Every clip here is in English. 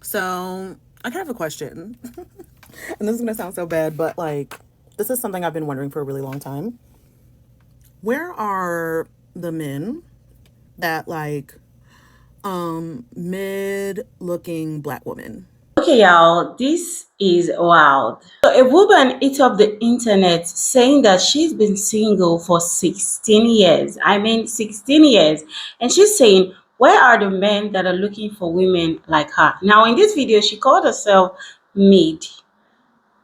So I kind of have a question. And this is going to sound so bad, but like, this is something I've been wondering for a really long time. Where are the men that like mid looking black women? Okay, y'all, this is wild. So, a woman hit up the internet saying that she's been single for 16 years. I mean, 16 years. And she's saying, where are the men that are looking for women like her? Now, in this video, she called herself mid.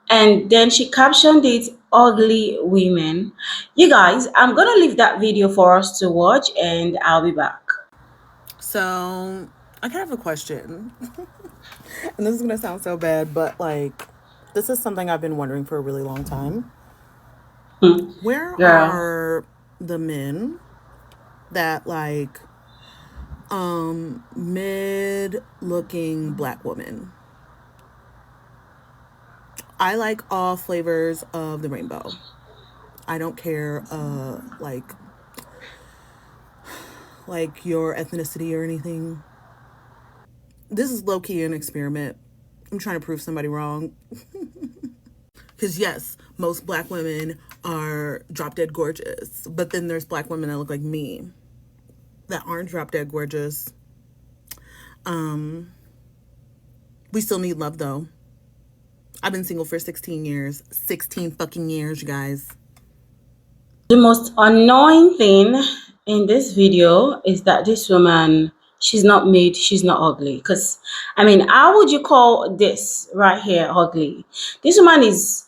And then she captioned it ugly women. You guys, I'm going to leave that video for us to watch and I'll be back. So I kind of have a question. And this is going to sound so bad, but like, this is something I've been wondering for a really long time. Hmm. Where Girl. are the men that like mid looking black women? I like all flavors of the rainbow. I don't care like your ethnicity or anything. This is low key an experiment. I'm trying to prove somebody wrong. Cuz yes, most black women are drop dead gorgeous, but then there's black women that look like me that aren't drop dead gorgeous. We still need love though. I've been single for 16 years. 16 fucking years, you guys. The most annoying thing in this video is that this woman, she's not made, she's not ugly. Because, I mean, how would you call this right here ugly? This woman is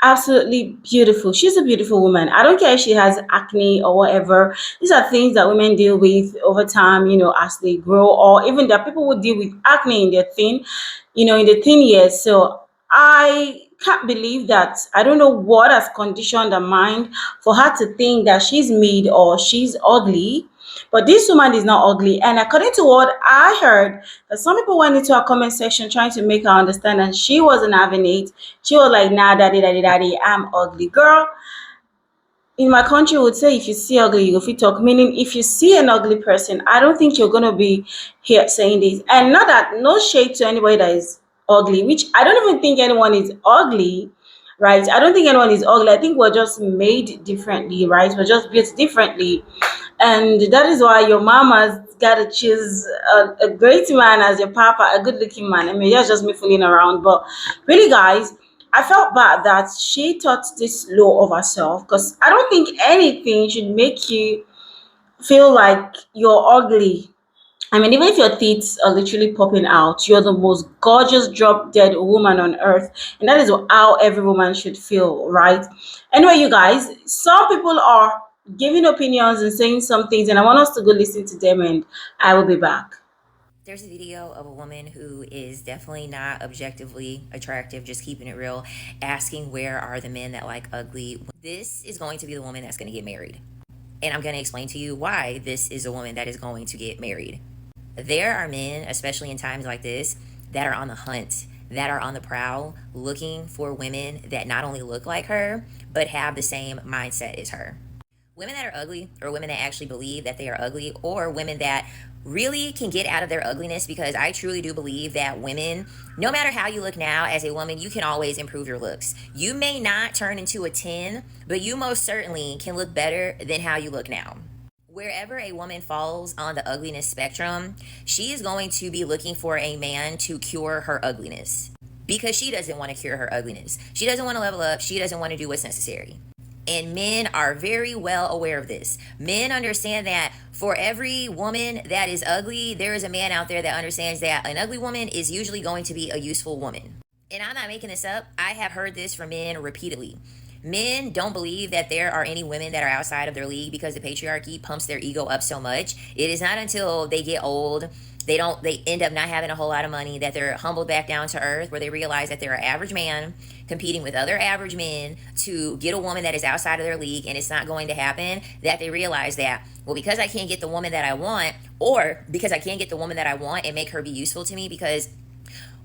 absolutely beautiful. She's a beautiful woman. I don't care if she has acne or whatever. These are things that women deal with over time, as they grow, or even that people would deal with acne in their in the teen years. So I can't believe that. I don't know what has conditioned her mind for her to think that she's mid or she's ugly. But this woman is not ugly. And according to what I heard, that some people went into her comment section trying to make her understand and she wasn't having it. She was like, nah, daddy, daddy, daddy, I'm ugly. Girl, in my country would say if you see ugly, you go fit talk. Meaning if you see an ugly person, I don't think you're gonna be here saying this. And not that no shade to anybody that is ugly, which I don't even think anyone is ugly, right? I don't think anyone is ugly. I think we're just made differently, right? We're just built differently. And that is why your mama's gotta choose a great man as your papa, a good looking man. I mean, that's just me fooling around. But really, guys, I felt bad that she thought this low of herself because I don't think anything should make you feel like you're ugly. I mean, even if your teeth are literally popping out, you're the most gorgeous drop dead woman on earth. And that is how every woman should feel, right? Anyway, you guys, some people are giving opinions and saying some things, and I want us to go listen to them, and I will be back. There's a video of a woman who is definitely not objectively attractive, just keeping it real, asking where are the men that like ugly. This is going to be the woman that's going to get married. And I'm going to explain to you why this is a woman that is going to get married. There are men, especially in times like this, that are on the hunt, that are on the prowl, looking for women that not only look like her, but have the same mindset as her. Women that are ugly, or women that actually believe that they are ugly, or women that really can get out of their ugliness, because I truly do believe that women, no matter how you look now as a woman, you can always improve your looks. You may not turn into a 10, but you most certainly can look better than how you look now. Wherever a woman falls on the ugliness spectrum, she is going to be looking for a man to cure her ugliness, because she doesn't want to cure her ugliness. She doesn't want to level up. She doesn't want to do what's necessary. And men are very well aware of this. Men understand that for every woman that is ugly, there is a man out there that understands that an ugly woman is usually going to be a useful woman. And I'm not making this up. I have heard this from men repeatedly. Men don't believe that there are any women that are outside of their league because the patriarchy pumps their ego up so much. It is not until they get old, they end up not having a whole lot of money, that they're humbled back down to earth, where they realize that they're an average man competing with other average men to get a woman that is outside of their league, and it's not going to happen, that they realize that, well, because I can't get the woman that I want, or because I can't get the woman that I want and make her be useful to me, because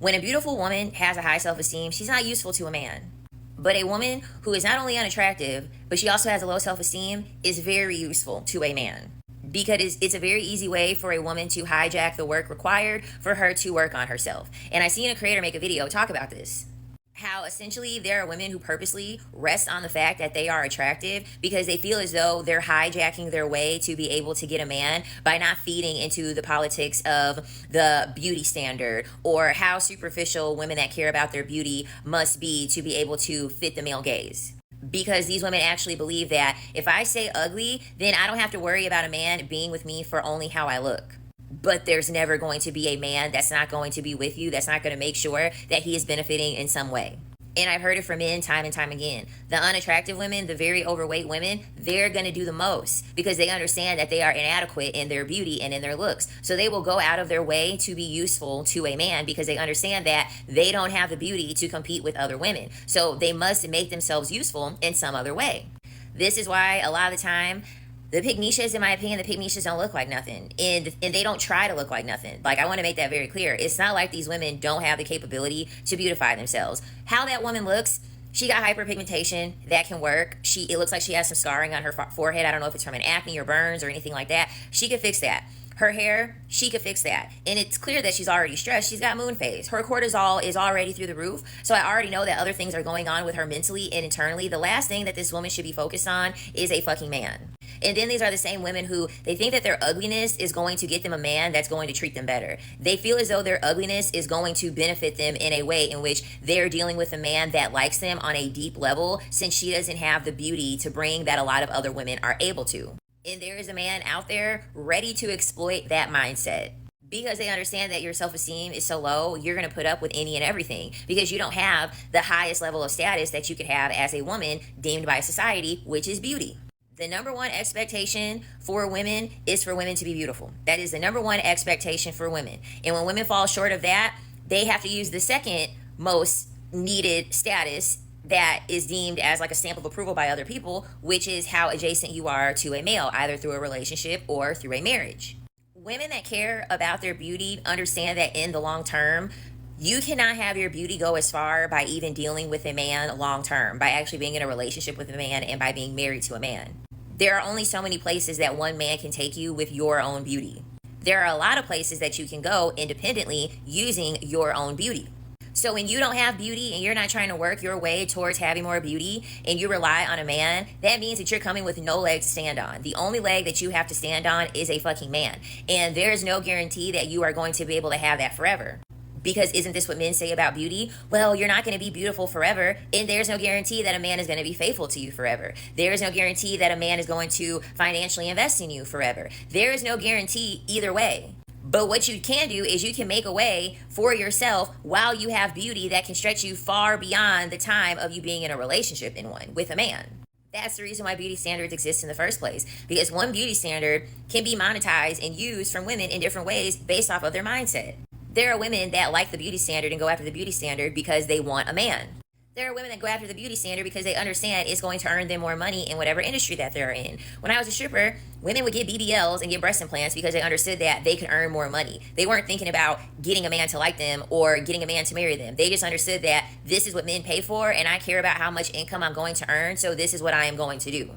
when a beautiful woman has a high self-esteem, she's not useful to a man. But a woman who is not only unattractive, but she also has a low self-esteem is very useful to a man. because it's a very easy way for a woman to hijack the work required for her to work on herself. And I seen a creator make a video talk about this. How essentially there are women who purposely rest on the fact that they are attractive because they feel as though they're hijacking their way to be able to get a man by not feeding into the politics of the beauty standard or how superficial women that care about their beauty must be to be able to fit the male gaze. Because these women actually believe that if I say ugly, then I don't have to worry about a man being with me for only how I look. But there's never going to be a man that's not going to be with you, that's not going to make sure that he is benefiting in some way. And I've heard it from men time and time again. The unattractive women, the very overweight women, they're going to do the most because they understand that they are inadequate in their beauty and in their looks. So they will go out of their way to be useful to a man because they understand that they don't have the beauty to compete with other women. So they must make themselves useful in some other way. This is why a lot of the time, the pygmishas, in my opinion, the pygmishas don't look like nothing. And they don't try to look like nothing. Like, I want to make that very clear. It's not like these women don't have the capability to beautify themselves. How that woman looks, she got hyperpigmentation. That can work. It looks like she has some scarring on her forehead. I don't know if it's from an acne or burns or anything like that. She could fix that. Her hair, she could fix that. And it's clear that she's already stressed. She's got moon phase. Her cortisol is already through the roof. So I already know that other things are going on with her mentally and internally. The last thing that this woman should be focused on is a fucking man. And then these are the same women who they think that their ugliness is going to get them a man that's going to treat them better. They feel as though their ugliness is going to benefit them in a way in which they're dealing with a man that likes them on a deep level, since she doesn't have the beauty to bring that a lot of other women are able to. And there is a man out there ready to exploit that mindset. Because they understand that your self-esteem is so low, you're going to put up with any and everything because you don't have the highest level of status that you could have as a woman deemed by society, which is beauty. The number one expectation for women is for women to be beautiful. That is the number one expectation for women. And when women fall short of that, they have to use the second most needed status that is deemed as like a stamp of approval by other people, which is how adjacent you are to a male, either through a relationship or through a marriage. Women that care about their beauty understand that in the long term, you cannot have your beauty go as far by even dealing with a man long term, by actually being in a relationship with a man and by being married to a man. There are only so many places that one man can take you with your own beauty. There are a lot of places that you can go independently using your own beauty. So when you don't have beauty and you're not trying to work your way towards having more beauty and you rely on a man, that means that you're coming with no leg to stand on. The only leg that you have to stand on is a fucking man. And there's no guarantee that you are going to be able to have that forever. Because isn't this what men say about beauty? Well, you're not going to be beautiful forever, and there's no guarantee that a man is going to be faithful to you forever. There is no guarantee that a man is going to financially invest in you forever. There is no guarantee either way. But what you can do is you can make a way for yourself while you have beauty that can stretch you far beyond the time of you being in a relationship in one with a man. That's the reason why beauty standards exist in the first place. Because one beauty standard can be monetized and used from women in different ways based off of their mindset. There are women that like the beauty standard and go after the beauty standard because they want a man. There are women that go after the beauty standard because they understand it's going to earn them more money in whatever industry that they're in. When I was a stripper, women would get BBLs and get breast implants because they understood that they could earn more money. They weren't thinking about getting a man to like them or getting a man to marry them. They just understood that this is what men pay for and I care about how much income I'm going to earn, so this is what I am going to do.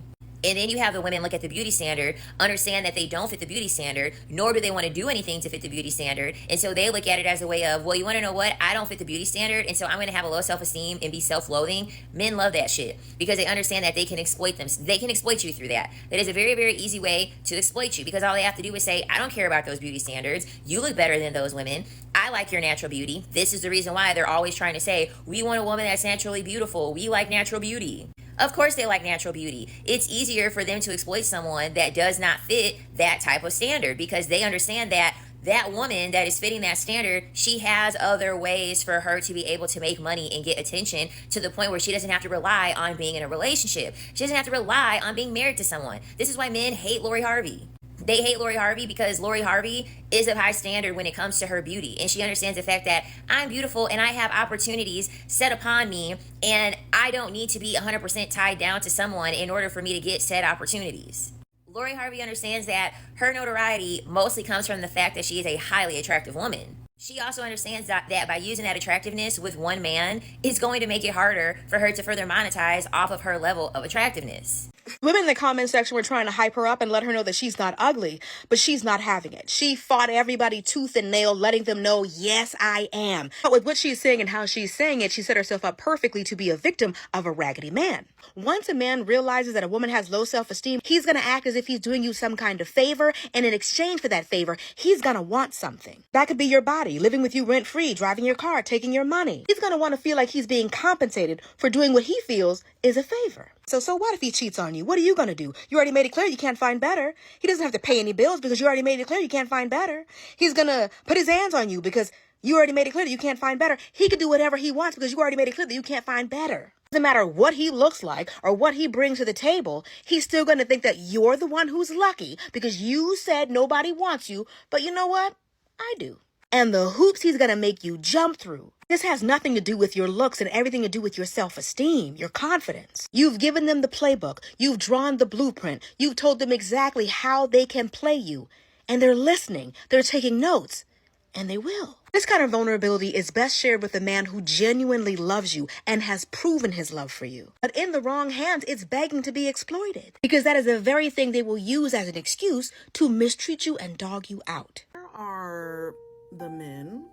And then you have the women look at the beauty standard, understand that they don't fit the beauty standard, nor do they want to do anything to fit the beauty standard. And so they look at it as a way of, well, you want to know what? I don't fit the beauty standard, and so I'm going to have a low self-esteem and be self-loathing. Men love that shit because they understand that they can exploit them. They can exploit you through that. That is a very, very easy way to exploit you because all they have to do is say, I don't care about those beauty standards. You look better than those women. I like your natural beauty. This is the reason why they're always trying to say, we want a woman that's naturally beautiful. We like natural beauty. Of course they like natural beauty. It's easier for them to exploit someone that does not fit that type of standard because they understand that that woman that is fitting that standard, she has other ways for her to be able to make money and get attention to the point where she doesn't have to rely on being in a relationship. She doesn't have to rely on being married to someone. This is why men hate Lori Harvey. They hate Lori Harvey because Lori Harvey is of high standard when it comes to her beauty. And she understands the fact that I'm beautiful and I have opportunities set upon me and I don't need to be 100% tied down to someone in order for me to get said opportunities. Lori Harvey understands that her notoriety mostly comes from the fact that she is a highly attractive woman. She also understands that by using that attractiveness with one man, it's going to make it harder for her to further monetize off of her level of attractiveness. Women in the comment section were trying to hype her up and let her know that she's not ugly, but she's not having it. She fought everybody tooth and nail, letting them know, yes, I am. But with what she's saying and how she's saying it, she set herself up perfectly to be a victim of a raggedy man. Once a man realizes that a woman has low self-esteem, he's going to act as if he's doing you some kind of favor, and in exchange for that favor, he's going to want something. That could be your body, living with you rent-free, driving your car, taking your money. He's going to want to feel like he's being compensated for doing what he feels is a favor. So what if he cheats on you? What are you going to do? You already made it clear you can't find better. He doesn't have to pay any bills because you already made it clear you can't find better. He's going to put his hands on you because you already made it clear that you can't find better. He could do whatever he wants because you already made it clear that you can't find better. Doesn't matter what he looks like or what he brings to the table, he's still going to think that you're the one who's lucky because you said nobody wants you, but you know what? I do. And the hoops he's going to make you jump through. This has nothing to do with your looks and everything to do with your self-esteem, your confidence. You've given them the playbook. You've drawn the blueprint. You've told them exactly how they can play you. And they're listening. They're taking notes. And they will. This kind of vulnerability is best shared with a man who genuinely loves you and has proven his love for you. But in the wrong hands, it's begging to be exploited. Because that is the very thing they will use as an excuse to mistreat you and dog you out. There are the men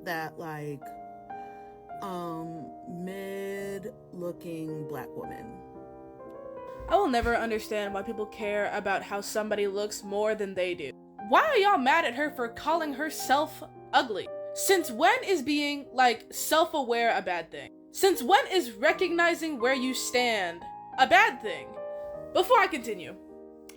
that like mid-looking black women. I will never understand why people care about how somebody looks more than they do. Why are y'all mad at her for calling herself ugly? Since when is being, like, self-aware a bad thing? Since when is recognizing where you stand a bad thing? Before I continue,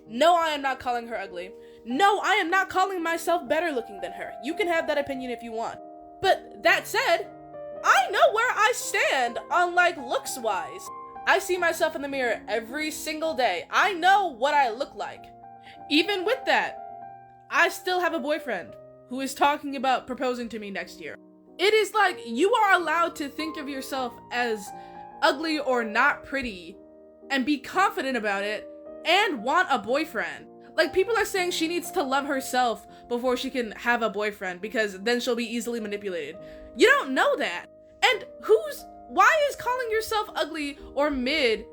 no, I am not calling her ugly. No, I am not calling myself better looking than her. You can have that opinion if you want. But that said, I know where I stand on, like, looks-wise. I see myself in the mirror every single day. I know what I look like. Even with that, I still have a boyfriend who is talking about proposing to me next year. It is like you are allowed to think of yourself as ugly or not pretty and be confident about it and want a boyfriend. Like, people are saying she needs to love herself before she can have a boyfriend because then she'll be easily manipulated. You don't know that. And why is calling yourself ugly or mid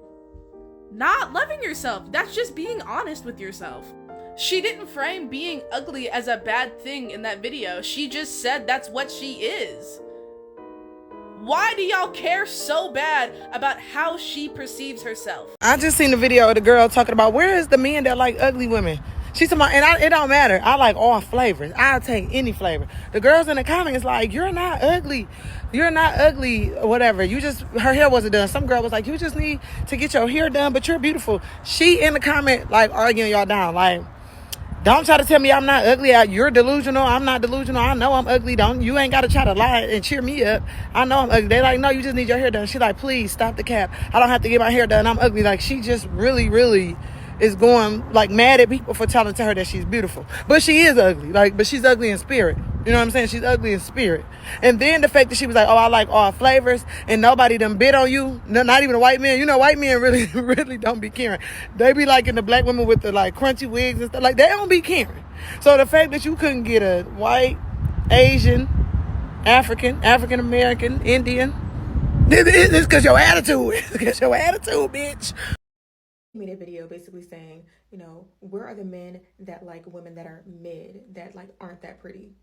not loving yourself? That's just being honest with yourself. She didn't frame being ugly as a bad thing in that video. She just said that's what she is. Why do y'all care so bad about how she perceives herself? I just seen the video of the girl talking about where is the men that like ugly women. She's talking about, and it don't matter. I like all flavors. I'll take any flavor. The girls in the comments like, you're not ugly. You're not ugly, whatever. Her hair wasn't done. Some girl was like, you just need to get your hair done, but you're beautiful. She in the comment like arguing y'all down. Like, don't try to tell me I'm not ugly. You're delusional. I'm not delusional. I know I'm ugly. You ain't got to try to lie and cheer me up. I know I'm ugly. They like, no, you just need your hair done. She like, please stop the cap. I don't have to get my hair done. I'm ugly. Like, she just really, really is going like mad at people for telling to her that she's beautiful. But she is ugly. Like, but she's ugly in spirit. You know what I'm saying? She's ugly in spirit. And then the fact that she was like, oh, I like all flavors and nobody done bit on you. No, not even a white man. You know, white men really, really don't be caring. They be liking the black women with the like crunchy wigs and stuff. Like, they don't be caring. So the fact that you couldn't get a white, Asian, African-American, Indian, it's because your attitude. It's because your attitude, bitch. Made a video basically saying, you know, where are the men that like women that are mid, that like aren't that pretty?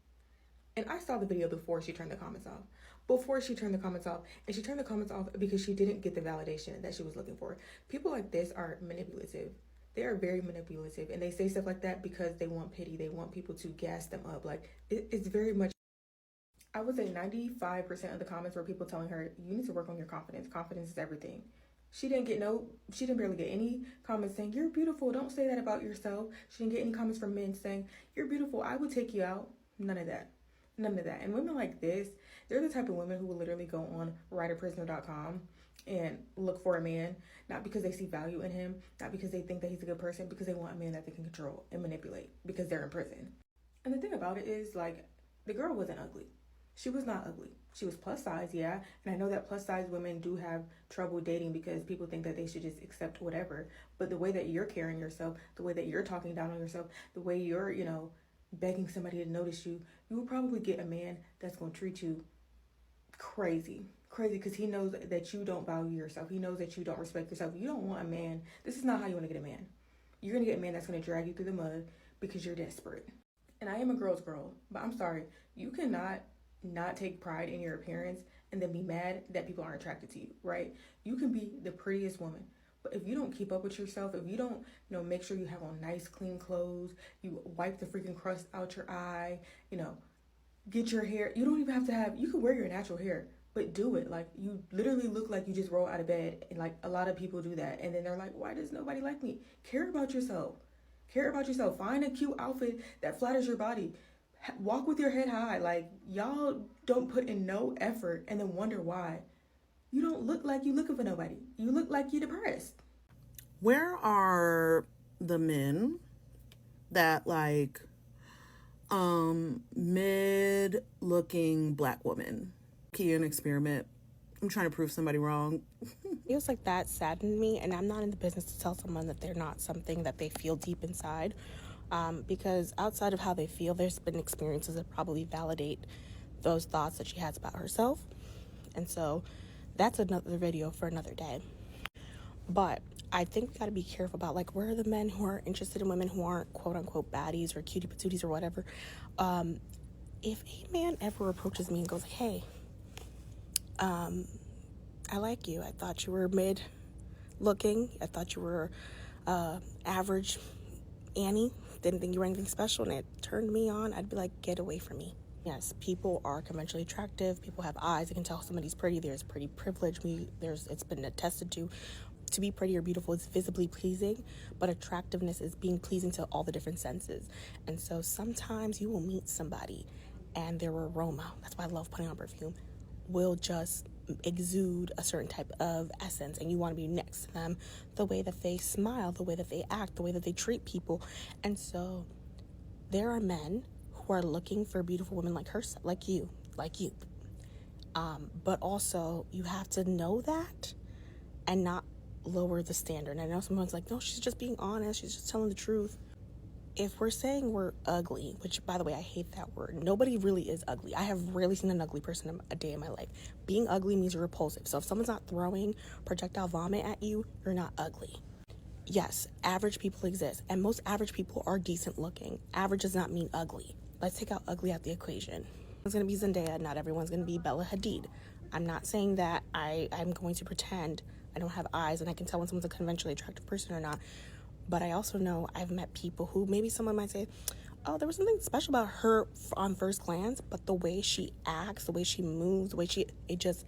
And I saw the video before she turned the comments off. And she turned the comments off because she didn't get the validation that she was looking for. People like this are manipulative. They are very manipulative, and they say stuff like that because they want pity. They want people to gas them up. Like, it's very much, I would say 95% of the comments were people telling her, you need to work on your confidence. Confidence is everything. She didn't barely get any comments saying, you're beautiful, don't say that about yourself. She didn't get any comments from men saying, you're beautiful, I would take you out. None of that. And women like this, they're the type of women who will literally go on writerprisoner.com and look for a man, not because they see value in him, not because they think that he's a good person, because they want a man that they can control and manipulate because they're in prison. And the thing about it is, like, the girl wasn't ugly. She was not ugly. She was plus size, yeah. And I know that plus size women do have trouble dating because people think that they should just accept whatever. But the way that you're carrying yourself, the way that you're talking down on yourself, the way you're, you know, begging somebody to notice you, you will probably get a man that's going to treat you crazy. crazy because he knows that you don't value yourself. He knows that you don't respect yourself. You don't want a man. This is not how you want to get a man. You're going to get a man that's going to drag you through the mud because you're desperate. And I am a girl's girl, but I'm sorry. You cannot not take pride in your appearance and then be mad that people aren't attracted to you, right? You can be the prettiest woman, but if you don't keep up with yourself, if you don't, make sure you have on nice, clean clothes, you wipe the freaking crust out your eye, get your hair. You don't even have to have, you can wear your natural hair, but do it. Like, you literally look like you just roll out of bed. And like, a lot of people do that. And then they're like, why does nobody like me? Care about yourself. Care about yourself. Find a cute outfit that flatters your body. Walk with your head high. Like, y'all don't put in no effort and then wonder why. You don't look like you looking for nobody. You look like you're depressed. Where are the men that like mid looking black woman? Key and experiment. I'm trying to prove somebody wrong. Feels like that saddened me, and I'm not in the business to tell someone that they're not something that they feel deep inside, because outside of how they feel, there's been experiences that probably validate those thoughts that she has about herself. And so that's another video for another day. But I think we got to be careful about, like, where are the men who are interested in women who aren't quote unquote baddies or cutie patooties or whatever. If a man ever approaches me and goes, hey, I like you. I thought you were mid looking. I thought you were average Annie. Didn't think you were anything special, and it turned me on. I'd be like, get away from me. Yes, people are conventionally attractive. People have eyes. They can tell somebody's pretty. There's pretty privilege. It's been attested to be pretty or beautiful is visibly pleasing, but attractiveness is being pleasing to all the different senses. And so sometimes you will meet somebody and their aroma, that's why I love putting on perfume, will just exude a certain type of essence, and you want to be next to them. The way that they smile, the way that they act, the way that they treat people. And so there are men who are looking for beautiful women like her, like you. But also you have to know that and not lower the standard. And I know someone's like, no, she's just being honest, she's just telling the truth. If we're saying we're ugly, which, by the way, I hate that word. Nobody really is ugly. I have rarely seen an ugly person a day in my life. Being ugly means you're repulsive. So if someone's not throwing projectile vomit at you, you're not ugly. Yes, average people exist, and most average people are decent looking. Average does not mean ugly. Let's take out ugly out the equation. Everyone's going to be Zendaya. Not everyone's going to be Bella Hadid. I'm not saying that I'm going to pretend I don't have eyes and I can tell when someone's a conventionally attractive person or not. But I also know I've met people who maybe someone might say, oh, there was something special about her on first glance, but the way she acts, the way she moves, the way it just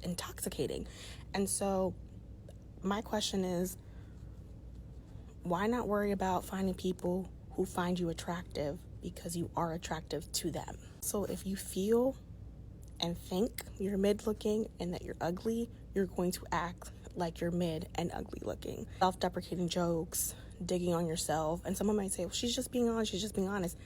intoxicating. And so my question is, why not worry about finding people who find you attractive because you are attractive to them? So if you feel and think you're mid looking and that you're ugly, you're going to act like you're mid and ugly looking. Self-deprecating jokes, digging on yourself. And someone might say, well, she's just being honest.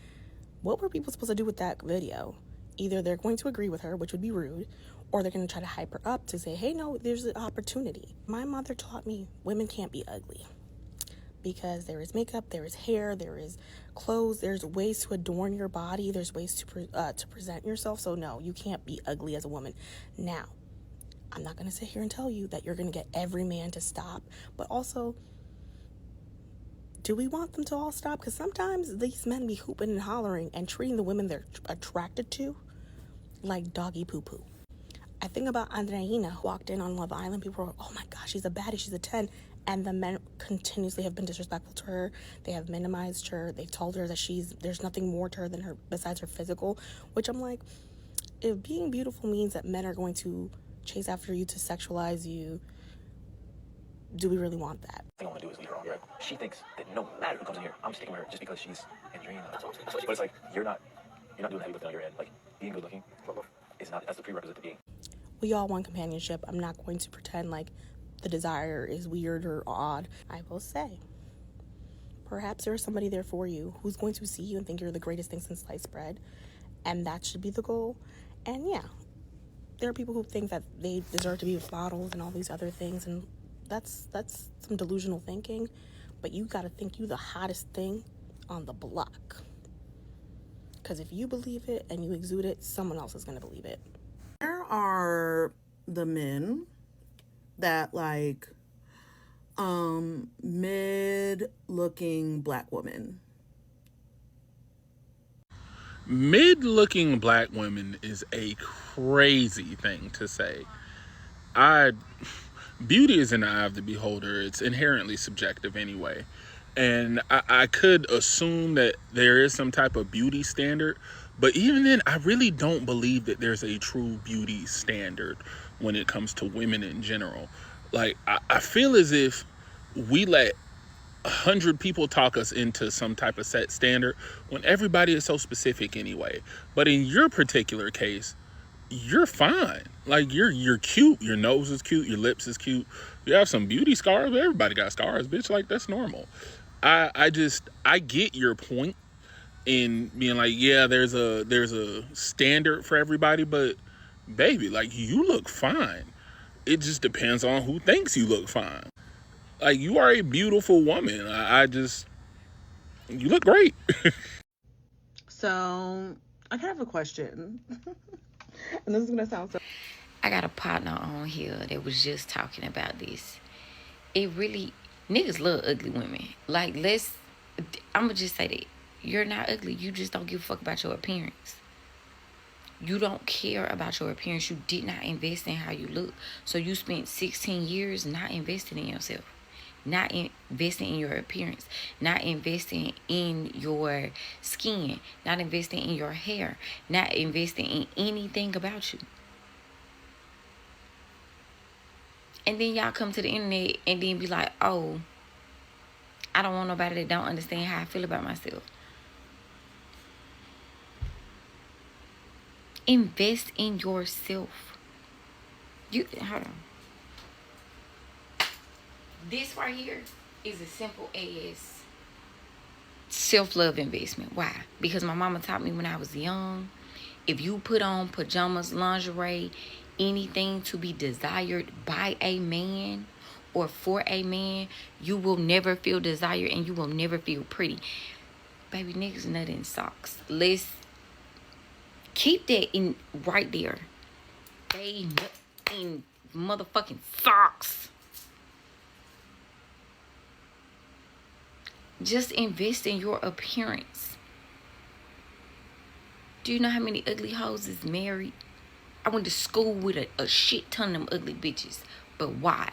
What were people supposed to do with that video? Either they're going to agree with her, which would be rude, or they're going to try to hype her up to say, hey, no, there's an opportunity. My mother taught me women can't be ugly because there is makeup, there is hair, there is clothes, there's ways to adorn your body, there's ways to present yourself. So no, you can't be ugly as a woman. Now, I'm not going to sit here and tell you that you're going to get every man to stop, but also, do we want them to all stop? Because sometimes these men be hooping and hollering and treating the women they're attracted to like doggy poo-poo. I think about Andreina, who walked in on Love Island. People were, oh my gosh, she's a baddie, she's a 10. And the men continuously have been disrespectful to her. They have minimized her. They've told her that there's nothing more to her than her besides her physical, which I'm like, if being beautiful means that men are going to chase after you to sexualize you, do we really want that? The thing I want to do is leave her on red. She thinks that no matter who comes in here, I'm sticking with her just because she's Andreina. But it's like, you're not doing heavy lifting on your end. Like, being good looking is not, that's the prerequisite to being. We all want companionship. I'm not going to pretend like the desire is weird or odd. I will say, perhaps there is somebody there for you who's going to see you and think you're the greatest thing since sliced bread, and that should be the goal. And yeah, there are people who think that they deserve to be with models and all these other things, and that's some delusional thinking. But you got to think you the hottest thing on the block, because if you believe it and you exude it, someone else is going to believe it. Where are the men that like mid-looking black woman? Mid-looking black women is a crazy thing to say. Beauty is in the eye of the beholder. It's inherently subjective anyway. And I could assume that there is some type of beauty standard, but even then, I really don't believe that there's a true beauty standard when it comes to women in general. Like, I feel as if we let 100 people talk us into some type of set standard when everybody is so specific anyway. But in your particular case, you're fine. Like, you're cute. Your nose is cute. Your lips is cute. You have some beauty scars, but everybody got scars, bitch. Like, that's normal. I get your point in being like, yeah, there's a standard for everybody, but baby, like, you look fine. It just depends on who thinks you look fine. Like, you are a beautiful woman. You look great. So I kind of have a question. And this is gonna sound so. I got a partner on here that was just talking about this. It really, niggas love ugly women. Like, I'm gonna just say that you're not ugly. You just don't give a fuck about your appearance. You don't care about your appearance. You did not invest in how you look. So you spent 16 years not investing in yourself, not investing in your appearance, not investing in your skin, not investing in your hair, not investing in anything about you. And then y'all come to the internet and then be like, oh, I don't want nobody that don't understand how I feel about myself. Invest in yourself. Hold on. This right here is as simple as self-love investment. Why? Because my mama taught me when I was young, if you put on pajamas, lingerie, anything to be desired by a man or for a man, you will never feel desired and you will never feel pretty. Baby, niggas nut in socks. Let's keep that in right there. They nut in motherfucking socks. Just invest in your appearance. Do you know how many ugly hoes is married? I went to school with a shit ton of them ugly bitches. But why?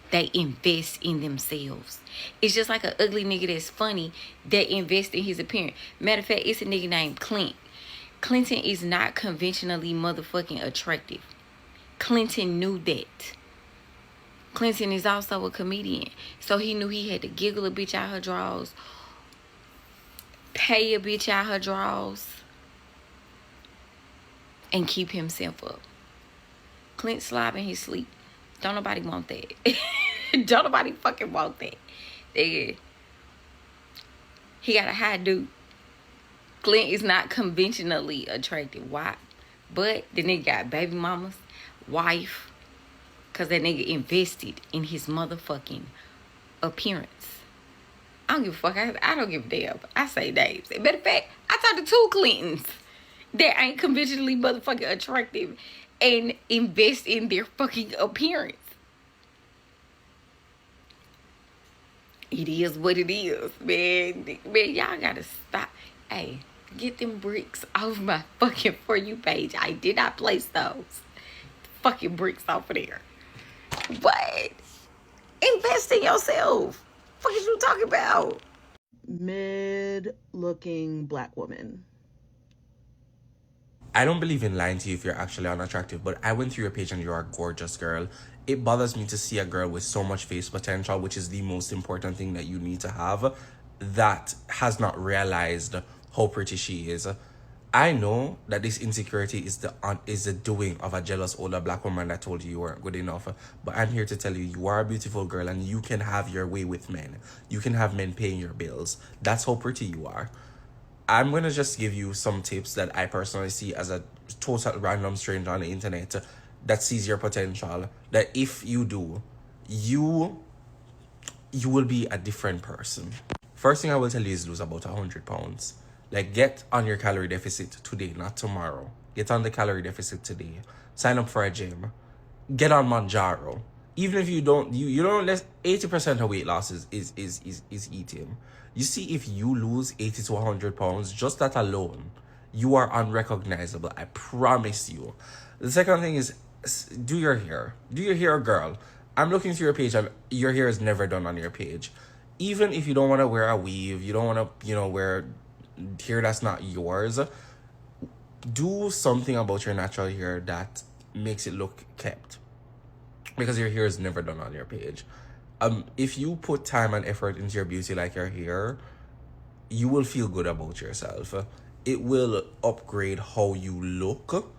They invest in themselves. It's just like an ugly nigga that's funny that invests in his appearance. Matter of fact, it's a nigga named Clint. Clinton is not conventionally motherfucking attractive. Clinton knew that. Clinton is also a comedian. So he knew he had to giggle a bitch out her drawers, pay a bitch out her drawers, and keep himself up. Clint slob in his sleep. Don't nobody want that. Don't nobody fucking want that. He got a high dude. Clint is not conventionally attractive. Why? But the nigga got baby mamas, wife, because that nigga invested in his motherfucking appearance. I don't give a fuck. I don't give a damn. I say names. Matter of fact, I talked to 2 Clintons that ain't conventionally motherfucking attractive and invest in their fucking appearance. It is what it is, man. Man, y'all gotta stop. Hey, get them bricks off my fucking For You page. I did not place those fucking bricks off of there. What? Invest in yourself. What is you talking about? Mid-looking black woman. I don't believe in lying to you if you're actually unattractive, but I went through your page and you're a gorgeous girl. It bothers me to see a girl with so much face potential, which is the most important thing that you need to have, that has not realized how pretty she is. I know that this insecurity is the doing of a jealous older black woman that told you weren't good enough, but I'm here to tell you, you are a beautiful girl and you can have your way with men. You can have men paying your bills. That's how pretty you are. I'm going to just give you some tips that I personally see as a total random stranger on the internet that sees your potential, that if you do, you will be a different person. First thing I will tell you is lose about 100 pounds. Like, get on your calorie deficit today, not tomorrow. Get on the calorie deficit today. Sign up for a gym. Get on Manjaro. Even if you don't let 80% of weight loss is eating. You see, if you lose 80 to 100 pounds, just that alone, you are unrecognizable. I promise you. The second thing is do your hair. Do your hair, girl. I'm looking through your page and your hair is never done on your page. Even if you don't want to wear a weave, you don't want to, wear hair that's not yours, do something about your natural hair that makes it look kept, because your hair is never done on your page. If you put time and effort into your beauty like your hair, you will feel good about yourself. It will upgrade how you look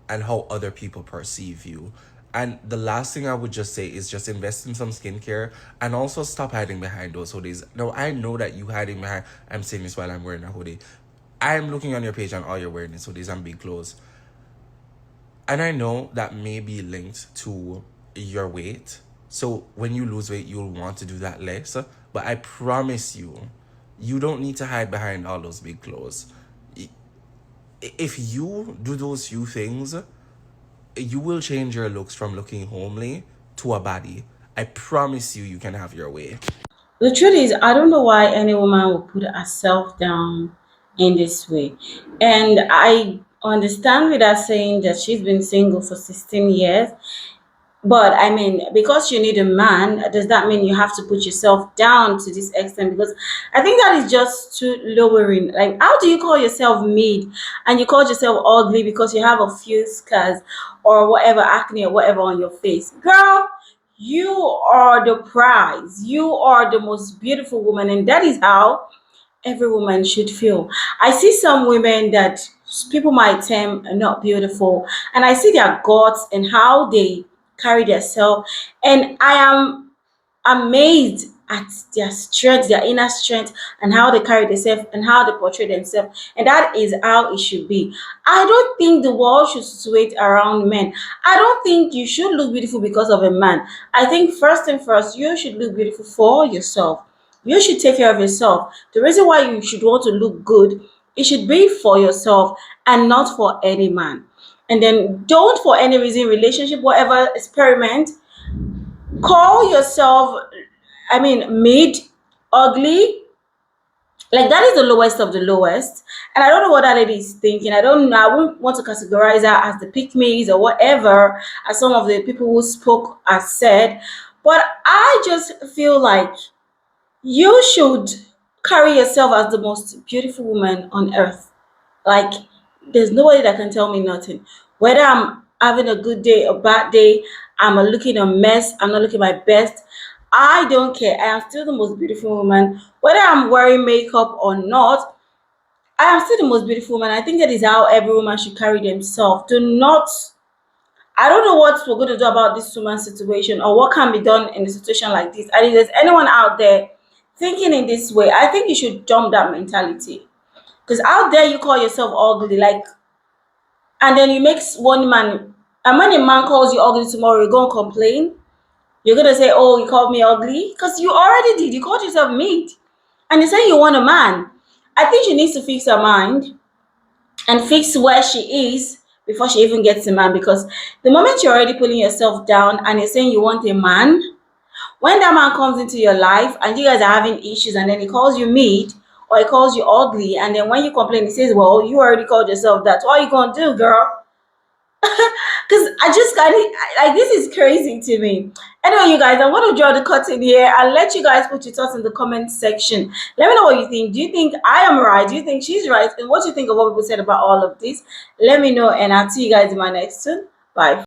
and how other people perceive you. And the last thing I would just say is just invest in some skincare and also stop hiding behind those hoodies. Now, I know that you hiding behind, I'm saying this while I'm wearing a hoodie. I'm looking on your page and all you're wearing is hoodies and big clothes. And I know that may be linked to your weight. So when you lose weight, you'll want to do that less. But I promise you, you don't need to hide behind all those big clothes. If you do those few things, you will change your looks from looking homely to a baddie. I promise you, you can have your way. The truth is, I don't know why any woman would put herself down in this way. And I understand with her saying that she's been single for 16 years. But I mean, because you need a man, does that mean you have to put yourself down to this extent? Because I think that is just too lowering. Like, how do you call yourself mid and you call yourself ugly because you have a few scars or whatever, acne or whatever on your face? Girl, you are the prize. You are the most beautiful woman, and that is how every woman should feel. I see some women that people might term not beautiful, and I see their guts and how they carry themselves, and I am amazed at their strength, their inner strength, and how they carry themselves and how they portray themselves. And that is how it should be. I don't think the world should situate around men. I don't think you should look beautiful because of a man. I think first and first, you should look beautiful for yourself. You should take care of yourself. The reason why you should want to look good, it should be for yourself and not for any man. And then don't for any reason, relationship, whatever, experiment, call yourself, I mean, mid, ugly. Like, that is the lowest of the lowest. And I don't know what that lady is thinking. I don't know. I won't want to categorize her as the pick me's or whatever, as some of the people who spoke has said. But I just feel like you should carry yourself as the most beautiful woman on earth. Like, there's nobody that can tell me nothing. Whether I'm having a good day or bad day, I'm looking a mess, I'm not looking my best. I don't care. I am still the most beautiful woman. Whether I'm wearing makeup or not, I am still the most beautiful woman. I think that is how every woman should carry themselves. Do not, I don't know what we're going to do about this woman situation or what can be done in a situation like this. And if there's anyone out there thinking in this way, I think you should dump that mentality. Because how dare you call yourself ugly? Like, and then you make one man, and when a man calls you ugly tomorrow, you're going to complain. You're going to say, oh, you called me ugly? Because you already did. You called yourself meat. And you say you want a man. I think she needs to fix her mind and fix where she is before she even gets a man. Because the moment you're already pulling yourself down and you're saying you want a man, when that man comes into your life and you guys are having issues and then he calls you meat or he calls you ugly, and then when you complain, he says, well, you already called yourself that. What are you going to do, girl? Because I just got it. Like, this is crazy to me. Anyway, you guys, I'm going to draw the curtain here and let you guys put your thoughts in the comment section. Let me know what you think. Do you think I am right? Do you think she's right? And what do you think of what people said about all of this? Let me know, and I'll see you guys in my next one. Bye.